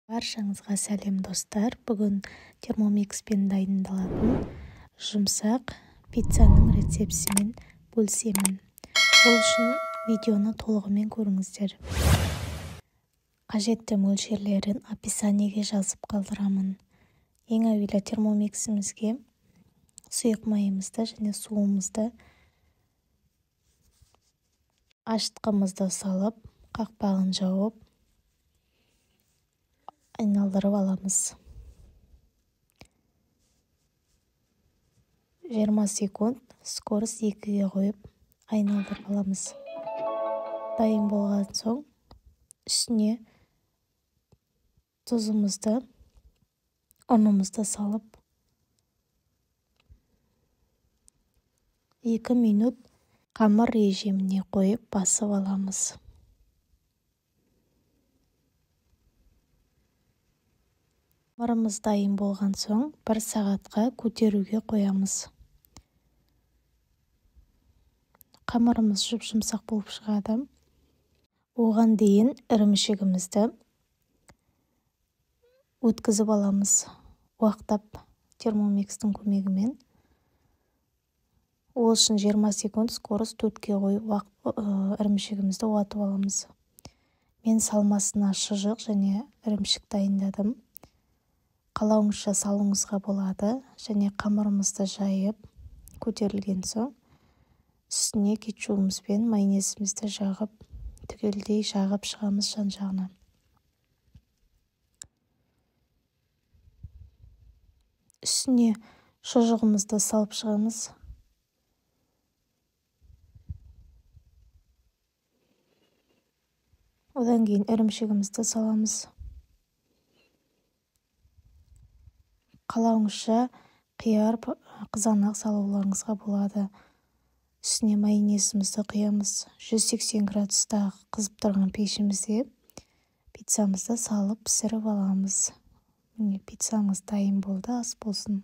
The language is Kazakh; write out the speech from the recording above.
Баршаңызға сәлем достар. Бүгін термомикспен дайындалатын жұмсақ пиццаның рецептісімен бөлісемін. Ол үшін видеоны толығымен көріңіздер. Қажетті мөлшерлерін описаниеге жазып қалдырамын. Ең әуелі термомиксімізге сұйық майымызды және суымызды ашытқымызды салып, қақпағын жауып, айналдырып аламыз. 20 секунд скорость 2-ге қойып айналдырып аламыз. Дайын болған соң үстіне тұзымызды, ұнымызды салып 2 минут қамыр режиміне қойып басып аламыз. Қамырымыз дайын болған соң 1 сағатқа көтеруге қоямыз. Қамырымыз жұмсақ болып шығады. Оған дейін ірімшігімізді өткізіп аламыз. Уақтап термомикстің көмегімен. Ол үшін 20 секунд скорость 4-ге қойып ірімшігімізді уатып аламыз. Мен салмасына шұжық және ірімшік дайындадым. Қалауыңызша салуыңызға болады, және қамырымызды жайып көтерілген соң үстіне кетчугіміз бен майонезімізді жағып, түгелдей жағып шығамыз жан-жағына. Үстіне шұжығымызды салып шығамыз. Одан кейін ірімшігімізді саламыз. Қалауыңызша қияр, қызанақ салуларыңызға болады. Үстіне майонезімізді құямыз. 180 градуста қызып тұрған пешімізде пиццамызды салып пісіріп аламыз. Міне пиццамыз дайын болды, ас болсын.